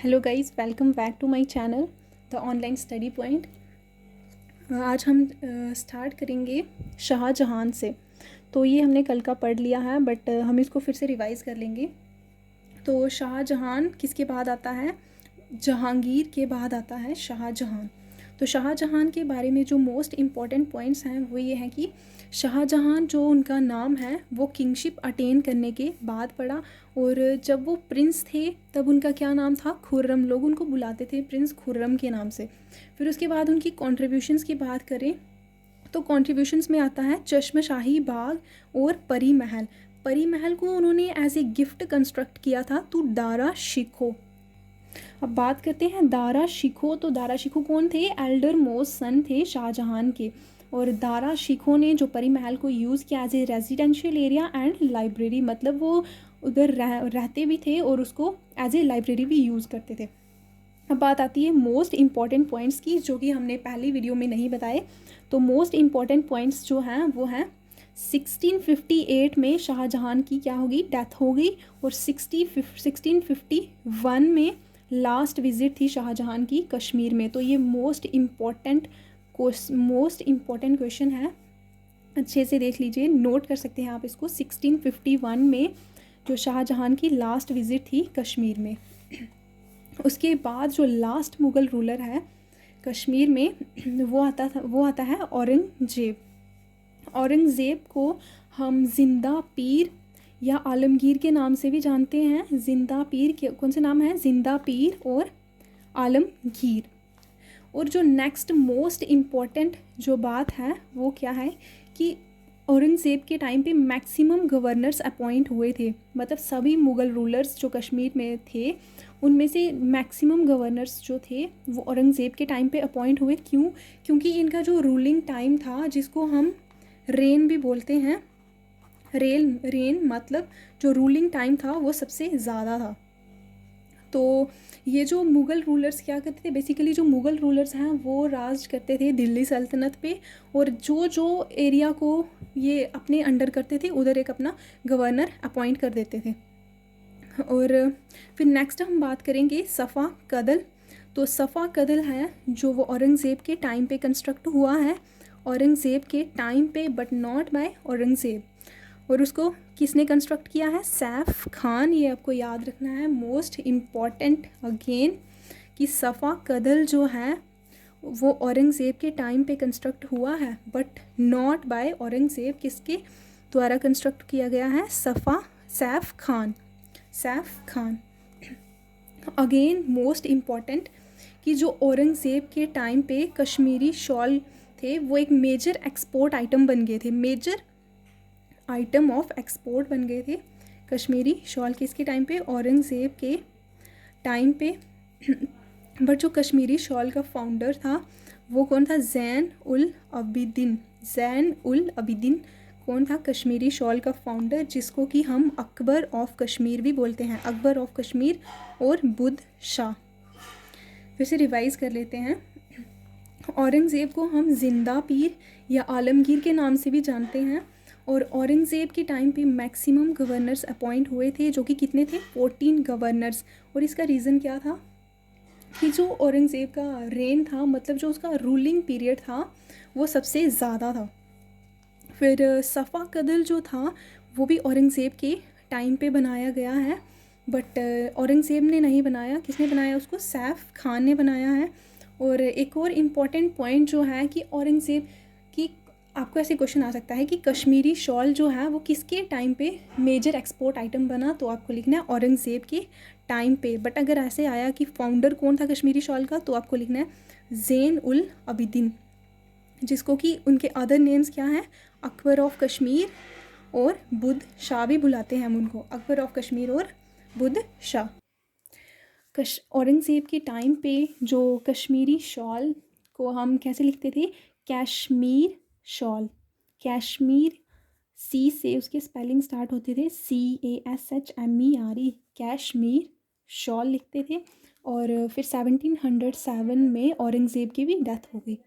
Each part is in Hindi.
Hello guys, welcome back to my channel the online study point. आज हम स्टार्ट करेंगे शाहजहां से। तो ये हमने कल का पढ़ लिया है, बट हम इसको फिर से रिवाइज़ कर लेंगे। तो शाहजहां किसके बाद आता है? जहांगीर के बाद आता है शाहजहां। तो शाहजहां के बारे में जो मोस्ट इम्पॉर्टेंट पॉइंट्स हैं वो ये हैं कि शाहजहां जो उनका नाम है वो किंगशिप अटेन करने के बाद पड़ा, और जब वो प्रिंस थे तब उनका क्या नाम था? खुर्रम। लोग उनको बुलाते थे प्रिंस खुर्रम के नाम से। फिर उसके बाद उनकी कॉन्ट्रीब्यूशंस की बात करें तो कॉन्ट्रीब्यूशंस में आता है चश्मशाही बाग और परी महल। परी महल को उन्होंने एज ए गिफ्ट कंस्ट्रक्ट किया था टू दारा शिकोह। अब बात करते हैं दारा शिकोह। तो दारा शिकोह कौन थे? एल्डर मोस्ट सन थे शाहजहां के। और दारा शिकोह ने जो परी महल को यूज़ किया as a residential area and library, मतलब वो उधर रहते भी थे और उसको एज ए लाइब्रेरी भी यूज़ करते थे। अब बात आती है मोस्ट इम्पॉर्टेंट पॉइंट्स की, जो कि हमने पहली वीडियो में नहीं बताए। तो मोस्ट इम्पॉर्टेंट पॉइंट्स जो हैं वो हैं 1658 में शाहजहां की क्या होगी? डेथ हो गई। और 1651 में लास्ट विजिट थी शाहजहां की कश्मीर में। तो ये मोस्ट इम्पॉर्टेंट क्वेश्चन है, अच्छे से देख लीजिए, नोट कर सकते हैं आप इसको। 1651 में जो शाहजहां की लास्ट विजिट थी कश्मीर में। उसके बाद जो लास्ट मुग़ल रूलर है कश्मीर में वो आता है औरंगजेब। औरंगज़ेब को हम जिंदा पीर या आलमगीर के नाम से भी जानते हैं। जिंदा पीर के कौन से नाम हैं? जिंदा पीर और आलमगीर। और जो नेक्स्ट मोस्ट इम्पॉर्टेंट जो बात है वो क्या है कि औरंगज़ेब के टाइम पे मैक्सिमम गवर्नर्स अपॉइंट हुए थे। मतलब सभी मुग़ल रूलर्स जो कश्मीर में थे उनमें से मैक्सिमम गवर्नर्स जो थे वो औरंगज़ेब के टाइम पे अपॉइंट हुए। क्यों? क्योंकि इनका जो रूलिंग टाइम था, जिसको हम रेन भी बोलते हैं, रेन मतलब जो रूलिंग टाइम था वो सबसे ज़्यादा था। तो ये जो मुग़ल रूलर्स क्या करते थे, बेसिकली जो मुग़ल रूलर्स हैं वो राज करते थे दिल्ली सल्तनत पे, और जो जो एरिया को ये अपने अंडर करते थे उधर एक अपना गवर्नर अपॉइंट कर देते थे। और फिर नेक्स्ट हम बात करेंगे सफ़ा कदल। तो सफ़ा कदल है जो वो औरंगज़ेब के टाइम पे कंस्ट्रक्ट हुआ है, औरंगज़ेब के टाइम पे, बट नॉट बाय औरंगज़ेब। और उसको किसने कंस्ट्रक्ट किया है? सैफ खान। ये आपको याद रखना है, मोस्ट इम्पॉर्टेंट अगेन, कि सफ़ा कदल जो है वो औरंगज़ेब के टाइम पे कंस्ट्रक्ट हुआ है, बट नॉट बाय औरंगज़ेब। किसके द्वारा कंस्ट्रक्ट किया गया है? Saif Khan. Again most important, कि जो औरंगज़ेब के टाइम पे कश्मीरी शॉल थे वो एक मेजर एक्सपोर्ट आइटम बन गए थे, मेजर आइटम ऑफ एक्सपोर्ट बन गए थे कश्मीरी शॉल। किसके टाइम पे? औरंगज़ेब के टाइम पे। बट जो कश्मीरी शॉल का फाउंडर था वो कौन था? ज़ैन उल अबिदीन कौन था? कश्मीरी शॉल का फाउंडर, जिसको कि हम अकबर ऑफ कश्मीर भी बोलते हैं। अकबर ऑफ कश्मीर और बुद्ध शाह। फिर से रिवाइज़ कर लेते हैं। औरंगज़ेब को हम जिंदा पीर या आलमगीर के नाम से भी जानते हैं। और औरंगज़ेब के टाइम पे मैक्सिमम गवर्नर्स अपॉइंट हुए थे, जो कि कितने थे? 14 गवर्नर्स। और इसका रीज़न क्या था? कि जो औरंगज़ेब का रेन था, मतलब जो उसका रूलिंग पीरियड था वो सबसे ज़्यादा था। फिर सफ़ा कदल जो था वो भी औरंगज़ेब के टाइम पे बनाया गया है, बट औरंगज़ेब ने नहीं बनाया। किसने बनाया उसको? सैफ खान ने बनाया है। और एक और इम्पॉर्टेंट पॉइंट जो है कि औरंगज़ेब की, आपको ऐसे क्वेश्चन आ सकता है कि कश्मीरी शॉल जो है वो किसके टाइम पे मेजर एक्सपोर्ट आइटम बना? तो आपको लिखना है औरंगज़ेब के टाइम पे। बट अगर ऐसे आया कि फाउंडर कौन था कश्मीरी शॉल का, तो आपको लिखना है ज़ैन उल अबिदीन, जिसको कि उनके अदर नेम्स क्या हैं? अकबर ऑफ कश्मीर और बुद्ध शाह भी बुलाते हैं हम उनको, अकबर ऑफ कश्मीर और बुद्ध शाह। औरंगज़ेब के टाइम पे जो कश्मीरी शॉल को हम कैसे लिखते थे? कैश्मीर शॉल। कैश्मीर सी से उसके स्पेलिंग स्टार्ट होते थे, CASHMERE, कैश्मीर शॉल लिखते थे। और फिर 1707 में औरंगज़ेब की भी डेथ हो गई।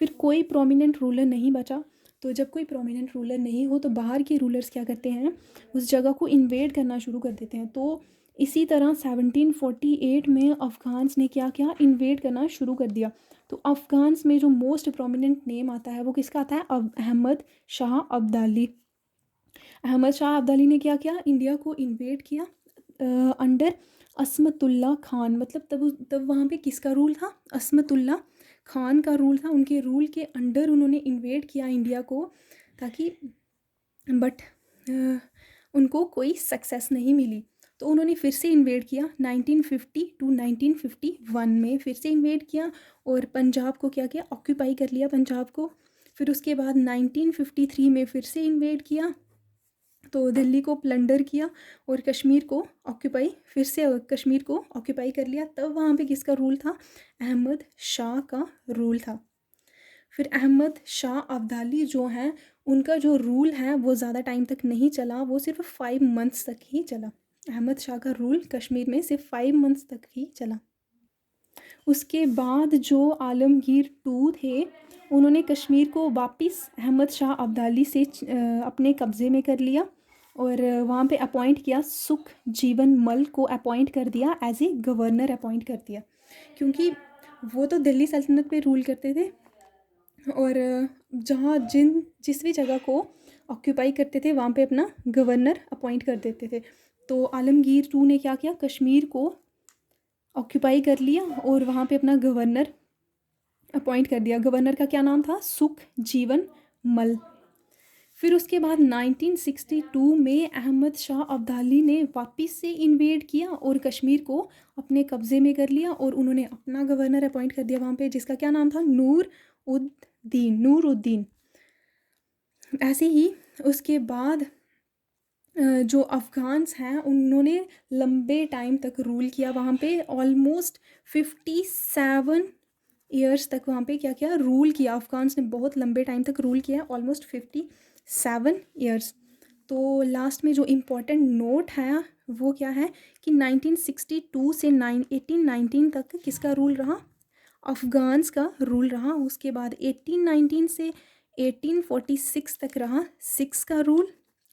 फिर कोई प्रोमिनेंट रूलर नहीं बचा। तो जब कोई प्रोमिनेंट रूलर नहीं हो तो बाहर के रूलर्स क्या करते हैं? उस जगह को इन्वेड करना शुरू कर देते हैं। तो इसी तरह 1748 में अफ़गान्स ने क्या किया, इन्वेड करना शुरू कर दिया। तो अफ़गान्स में जो मोस्ट प्रोमिनेंट नेम आता है वो किसका आता है, अहमद शाह अब्दाली। अहमद शाह अब्दाली ने क्या किया, इंडिया को इन्वेड किया अंडर असमतुल्ला खान। मतलब तब वहाँ पे किसका रूल था, असमतुल्ला खान का रूल था। उनके रूल के अंडर उन्होंने इन्वेड किया इंडिया को, ताकि बट उनको कोई सक्सेस नहीं मिली। तो उन्होंने फिर से इन्वेड किया 1950 टू 1951 में, फिर से इन्वेड किया और पंजाब को क्या किया, ऑक्यूपाई कर लिया पंजाब को। फिर उसके बाद 1953 में फिर से इन्वेड किया, तो दिल्ली को प्लंडर किया और कश्मीर को ऑक्यूपाई, फिर से कश्मीर को ऑक्यूपाई कर लिया। तब वहाँ पे किसका रूल था, अहमद शाह का रूल था। फिर अहमद शाह अब्दाली जो हैं, उनका जो रूल है वो ज़्यादा टाइम तक नहीं चला, वो सिर्फ 5 मंथ्स तक ही चला। अहमद शाह का रूल कश्मीर में सिर्फ 5 मंथ्स तक ही चला। उसके बाद जो आलमगीर टू थे, उन्होंने कश्मीर को वापस अहमद शाह अब्दाली से अपने कब्ज़े में कर लिया और वहाँ पे अपॉइंट किया, सुख जीवन मल को अपॉइंट कर दिया, एज ए गवर्नर अपॉइंट कर दिया। क्योंकि वो तो दिल्ली सल्तनत पे रूल करते थे और जहाँ जिस भी जगह को ऑक्यूपाई करते थे वहाँ पे अपना गवर्नर अपॉइंट कर देते थे। तो आलमगीर टू ने क्या किया, कश्मीर को ऑक्यूपाई कर लिया और वहाँ पे अपना गवर्नर अपॉइंट कर दिया। गवर्नर का क्या नाम था, सुख जीवन मल। फिर उसके बाद 1962 में अहमद शाह अब्दाली ने वापस से इन्वेड किया और कश्मीर को अपने कब्ज़े में कर लिया और उन्होंने अपना गवर्नर अपॉइंट कर दिया वहाँ पे, जिसका क्या नाम था, नूरुद्दीन। ऐसे ही उसके बाद जो अफ़गान्स हैं उन्होंने लंबे टाइम तक रूल किया वहाँ पे, ऑलमोस्ट 57 ईयर्स तक वहाँ पे क्या किया, रूल किया। अफ़गान्स ने बहुत लंबे टाइम तक रूल किया, ऑलमोस्ट 57 ईयर्स। तो लास्ट में जो इम्पोर्टेंट नोट है वो क्या है कि 1962 से 1819 तक किसका रूल रहा, अफ़गान्स का रूल रहा। उसके बाद 1819 से 1846 तक रहा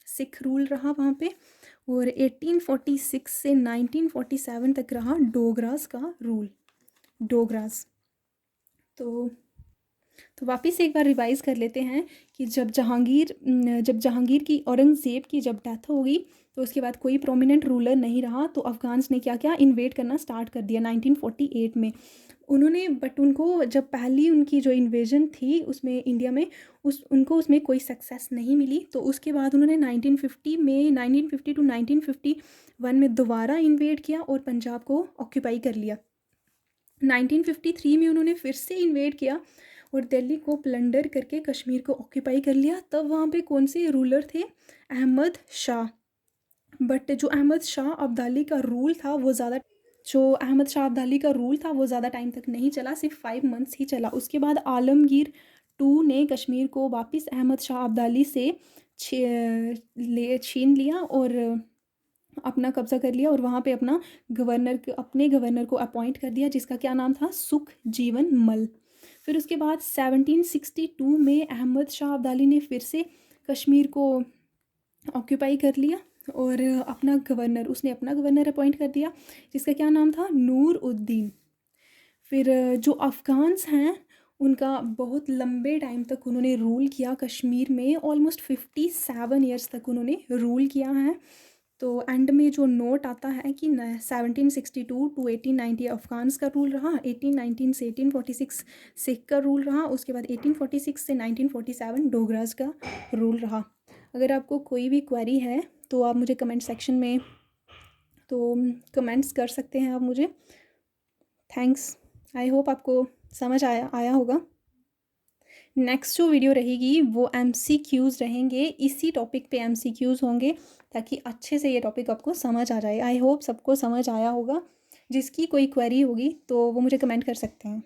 सिख रूल रहा वहाँ पे, और 1846 से 1947 तक रहा डोगरास का रूल, डोगरास। तो वापस एक बार रिवाइज़ कर लेते हैं कि जब जहांगीर की, औरंगज़ेब की जब डेथ हो गई तो उसके बाद कोई प्रोमिनेंट रूलर नहीं रहा। तो अफ़गान्स ने क्या क्या, इन्वेड करना स्टार्ट कर दिया 1948 में उन्होंने। बट उनको जब पहली उनकी जो इन्वेजन थी उसमें इंडिया में, उनको उसमें कोई सक्सेस नहीं मिली। तो उसके बाद उन्होंने 1950 टू 1951 में दोबारा इन्वेड किया और पंजाब को ऑक्यूपाई कर लिया। 1953 में उन्होंने फिर से इन्वेड किया और दिल्ली को प्लंडर करके कश्मीर को ऑक्यूपाई कर लिया। तब वहाँ पे कौन से रूलर थे, अहमद शाह। बट जो अहमद शाह अब्दाली का रूल था वो ज़्यादा टाइम तक नहीं चला, सिर्फ 5 मंथ्स ही चला। उसके बाद आलमगीर टू ने कश्मीर को वापस अहमद शाह अब्दाली से छीन लिया और अपना कब्ज़ा कर लिया और वहाँ पे अपने गवर्नर को अपॉइंट कर दिया, जिसका क्या नाम था, सुख जीवन मल। फिर उसके बाद 1762 में अहमद शाह अब्दाली ने फिर से कश्मीर को ऑक्यूपाई कर लिया और उसने अपना गवर्नर अपॉइंट कर दिया, जिसका क्या नाम था, नूरुद्दीन। फिर जो अफ़गान्स हैं उनका बहुत लंबे टाइम तक उन्होंने रूल किया कश्मीर में, ऑलमोस्ट 57 ईयर्स तक उन्होंने रूल किया है। तो एंड में जो नोट आता है कि 1762 टू 1890 अफ़गान्स का रूल रहा, 1819 से 1846 सिख का रूल रहा, उसके बाद 1846 से 1947 डोगरास का रूल रहा। अगर आपको कोई भी क्वेरी है तो आप मुझे कमेंट सेक्शन में कमेंट्स कर सकते हैं आप मुझे। थैंक्स, आई होप आपको समझ आया होगा। नेक्स्ट जो वीडियो रहेगी वो MCQs रहेंगे, इसी टॉपिक पे MCQs होंगे, ताकि अच्छे से ये टॉपिक आपको समझ आ जाए। आई होप सबको समझ आया होगा। जिसकी कोई क्वेरी होगी तो वो मुझे कमेंट कर सकते हैं।